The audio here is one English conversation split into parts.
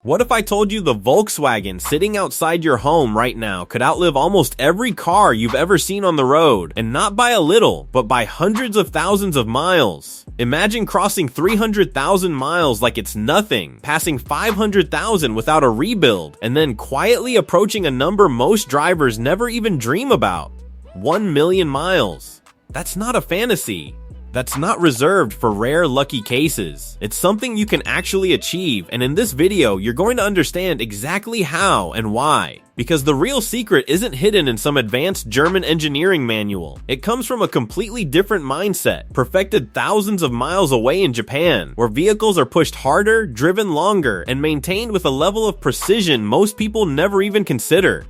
What if I told you the Volkswagen sitting outside your home right now could outlive almost every car you've ever seen on the road, and not by a little, but by hundreds of thousands of miles? Imagine crossing 300,000 miles like it's nothing, passing 500,000 without a rebuild, and then quietly approaching a number most drivers never even dream about. 1 million miles. That's not a fantasy. That's not reserved for rare lucky cases. It's something you can actually achieve, and in this video, you're going to understand exactly how and why. Because the real secret isn't hidden in some advanced German engineering manual. It comes from a completely different mindset, perfected thousands of miles away in Japan, where vehicles are pushed harder, driven longer, and maintained with a level of precision most people never even consider.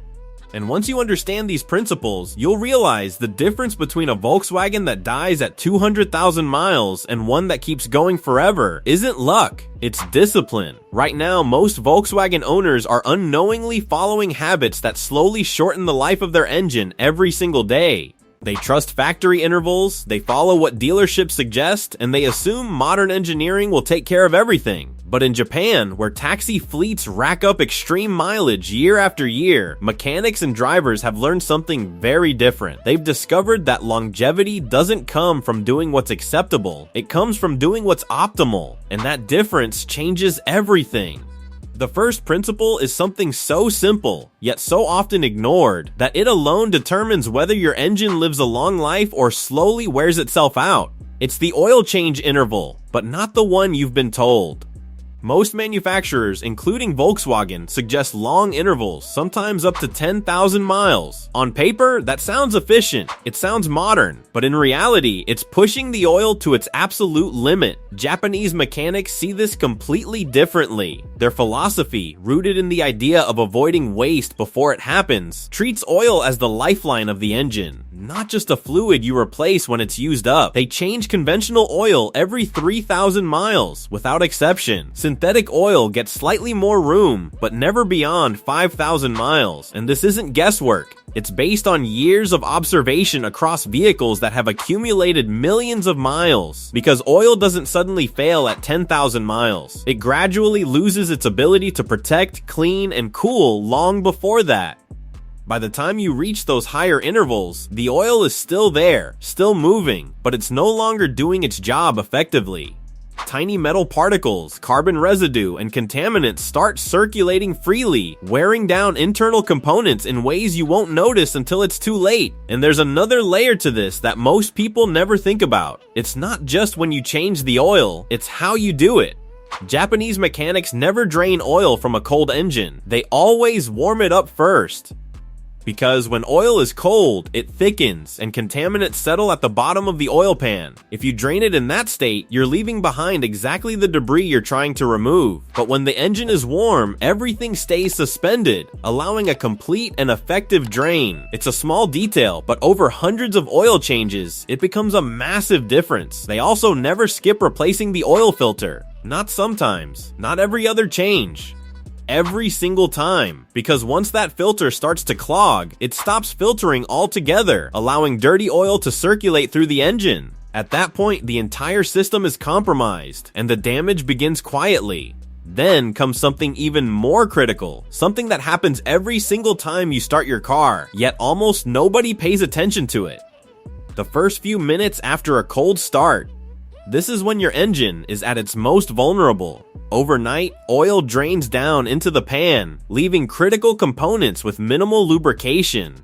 And once you understand these principles, you'll realize the difference between a Volkswagen that dies at 200,000 miles and one that keeps going forever isn't luck, it's discipline. Right now, most Volkswagen owners are unknowingly following habits that slowly shorten the life of their engine every single day. They trust factory intervals, they follow what dealerships suggest, and they assume modern engineering will take care of everything. But in Japan, where taxi fleets rack up extreme mileage year after year, mechanics and drivers have learned something very different. They've discovered that longevity doesn't come from doing what's acceptable, it comes from doing what's optimal, and that difference changes everything. The first principle is something so simple, yet so often ignored, that it alone determines whether your engine lives a long life or slowly wears itself out. It's the oil change interval, but not the one you've been told. Most manufacturers, including Volkswagen, suggest long intervals, sometimes up to 10,000 miles. On paper, that sounds efficient, it sounds modern, but in reality, it's pushing the oil to its absolute limit. Japanese mechanics see this completely differently. Their philosophy, rooted in the idea of avoiding waste before it happens, treats oil as the lifeline of the engine, not just a fluid you replace when it's used up. They change conventional oil every 3,000 miles, without exception. Synthetic oil gets slightly more room, but never beyond 5,000 miles, and this isn't guesswork. It's based on years of observation across vehicles that have accumulated millions of miles. Because oil doesn't suddenly fail at 10,000 miles. It gradually loses its ability to protect, clean, and cool long before that. By the time you reach those higher intervals, the oil is still there, still moving, but it's no longer doing its job effectively. Tiny metal particles, carbon residue, and contaminants start circulating freely, wearing down internal components in ways you won't notice until it's too late. And there's another layer to this that most people never think about. It's not just when you change the oil, it's how you do it. Japanese mechanics never drain oil from a cold engine. They always warm it up first. Because when oil is cold, it thickens and contaminants settle at the bottom of the oil pan. If you drain it in that state, you're leaving behind exactly the debris you're trying to remove. But when the engine is warm, everything stays suspended, allowing a complete and effective drain. It's a small detail, but over hundreds of oil changes, it becomes a massive difference. They also never skip replacing the oil filter. Not sometimes, not every other change. Every single time, because once that filter starts to clog, it stops filtering altogether, allowing dirty oil to circulate through the engine. At that point, the entire system is compromised, and the damage begins quietly. Then comes something even more critical, something that happens every single time you start your car, yet almost nobody pays attention to it. The first few minutes after a cold start. This is when your engine is at its most vulnerable. Overnight, oil drains down into the pan, leaving critical components with minimal lubrication.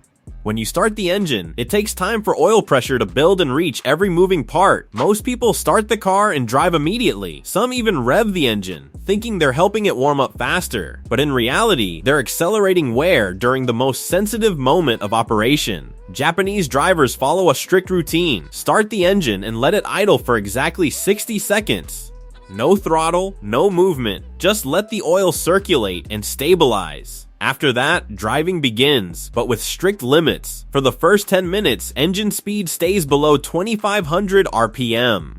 When you start the engine, it takes time for oil pressure to build and reach every moving part. Most people start the car and drive immediately. Some even rev the engine, thinking they're helping it warm up faster. But in reality, they're accelerating wear during the most sensitive moment of operation. Japanese drivers follow a strict routine. Start the engine and let it idle for exactly 60 seconds. No throttle, no movement, just let the oil circulate and stabilize. After that, driving begins, but with strict limits. For the first 10 minutes, engine speed stays below 2,500 RPM.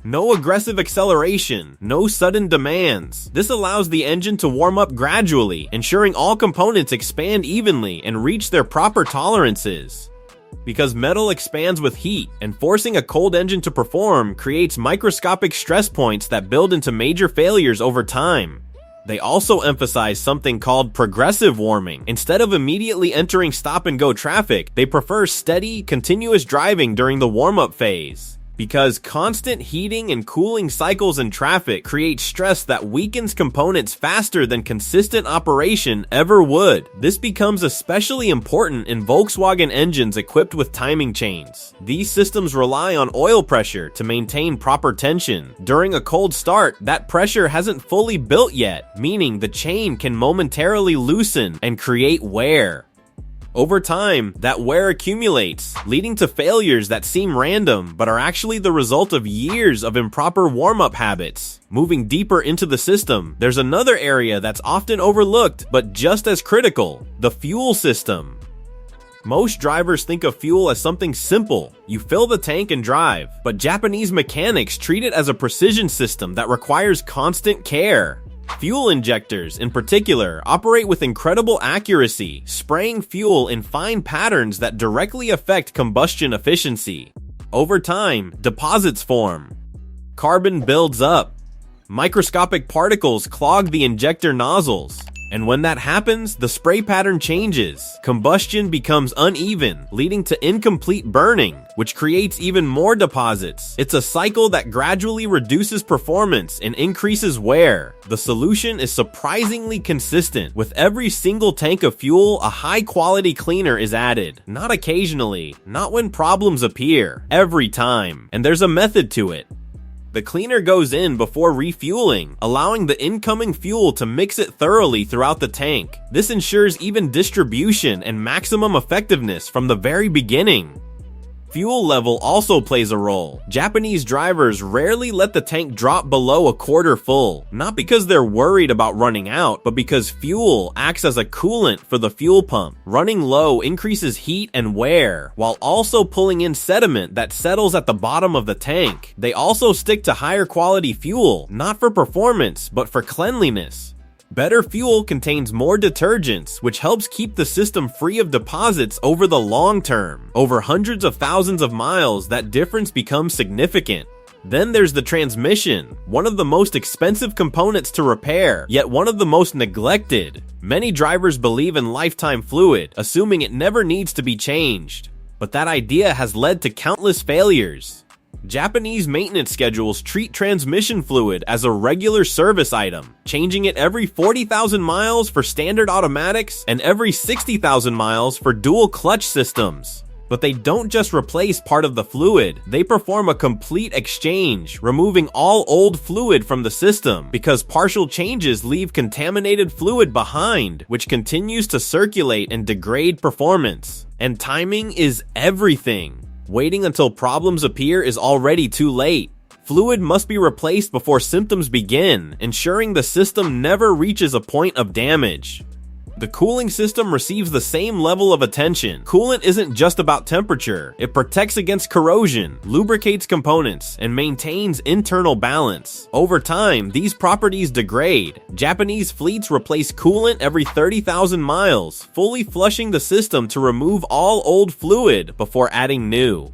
No aggressive acceleration, no sudden demands. This allows the engine to warm up gradually, ensuring all components expand evenly and reach their proper tolerances. Because metal expands with heat, and forcing a cold engine to perform creates microscopic stress points that build into major failures over time. They also emphasize something called progressive warming. Instead of immediately entering stop-and-go traffic, they prefer steady, continuous driving during the warm-up phase. Because constant heating and cooling cycles in traffic create stress that weakens components faster than consistent operation ever would. This becomes especially important in Volkswagen engines equipped with timing chains. These systems rely on oil pressure to maintain proper tension. During a cold start, that pressure hasn't fully built yet, meaning the chain can momentarily loosen and create wear. Over time, that wear accumulates, leading to failures that seem random but are actually the result of years of improper warm-up habits. Moving deeper into the system, there's another area that's often overlooked but just as critical: the fuel system. Most drivers think of fuel as something simple. You fill the tank and drive, but Japanese mechanics treat it as a precision system that requires constant care. Fuel injectors, in particular, operate with incredible accuracy, spraying fuel in fine patterns that directly affect combustion efficiency. Over time, deposits form. Carbon builds up. Microscopic particles clog the injector nozzles. And when that happens, the spray pattern changes. Combustion becomes uneven, leading to incomplete burning, which creates even more deposits. It's a cycle that gradually reduces performance and increases wear. The solution is surprisingly consistent. With every single tank of fuel, a high-quality cleaner is added. Not occasionally, not when problems appear, every time. And there's a method to it. The cleaner goes in before refueling, allowing the incoming fuel to mix it thoroughly throughout the tank. This ensures even distribution and maximum effectiveness from the very beginning. Fuel level also plays a role. Japanese drivers rarely let the tank drop below a quarter full, not because they're worried about running out, but because fuel acts as a coolant for the fuel pump. Running low increases heat and wear, while also pulling in sediment that settles at the bottom of the tank. They also stick to higher quality fuel, not for performance, but for cleanliness. Better fuel contains more detergents, which helps keep the system free of deposits over the long term. Over hundreds of thousands of miles, that difference becomes significant. Then there's the transmission, one of the most expensive components to repair, yet one of the most neglected. Many drivers believe in lifetime fluid, assuming it never needs to be changed. But that idea has led to countless failures. Japanese maintenance schedules treat transmission fluid as a regular service item, changing it every 40,000 miles for standard automatics and every 60,000 miles for dual clutch systems. But they don't just replace part of the fluid, they perform a complete exchange, removing all old fluid from the system, because partial changes leave contaminated fluid behind, which continues to circulate and degrade performance. And timing is everything. Waiting until problems appear is already too late. Fluid must be replaced before symptoms begin, ensuring the system never reaches a point of damage. The cooling system receives the same level of attention. Coolant isn't just about temperature. It protects against corrosion, lubricates components, and maintains internal balance. Over time, these properties degrade. Japanese fleets replace coolant every 30,000 miles, fully flushing the system to remove all old fluid before adding new.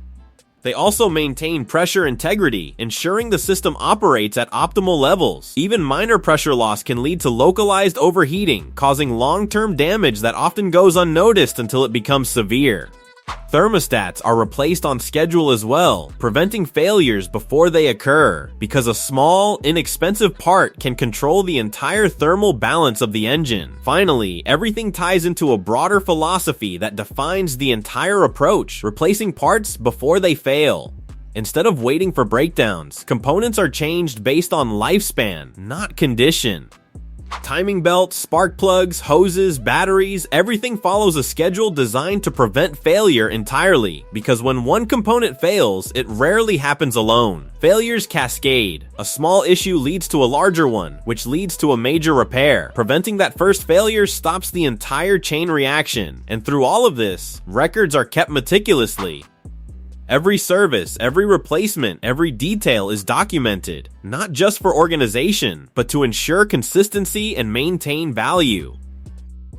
They also maintain pressure integrity, ensuring the system operates at optimal levels. Even minor pressure loss can lead to localized overheating, causing long-term damage that often goes unnoticed until it becomes severe. Thermostats are replaced on schedule as well, preventing failures before they occur, because a small, inexpensive part can control the entire thermal balance of the engine. Finally, everything ties into a broader philosophy that defines the entire approach, replacing parts before they fail. Instead of waiting for breakdowns, components are changed based on lifespan, not condition. Timing belts, spark plugs, hoses, batteries, everything follows a schedule designed to prevent failure entirely, because when one component fails, it rarely happens alone. Failures cascade. A small issue leads to a larger one, which leads to a major repair. Preventing that first failure stops the entire chain reaction, and through all of this, records are kept meticulously. Every service, every replacement, every detail is documented, not just for organization, but to ensure consistency and maintain value.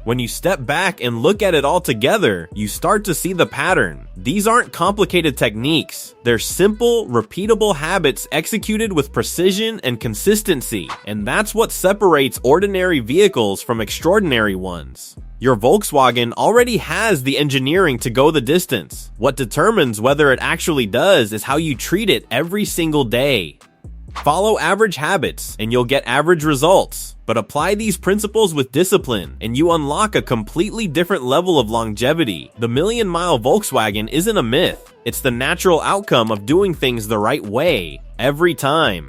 When you step back and look at it all together, you start to see the pattern. These aren't complicated techniques. They're simple, repeatable habits executed with precision and consistency. And that's what separates ordinary vehicles from extraordinary ones. Your Volkswagen already has the engineering to go the distance. What determines whether it actually does is how you treat it every single day. Follow average habits and you'll get average results. But apply these principles with discipline and you unlock a completely different level of longevity. The million-mile Volkswagen isn't a myth. It's the natural outcome of doing things the right way, every time.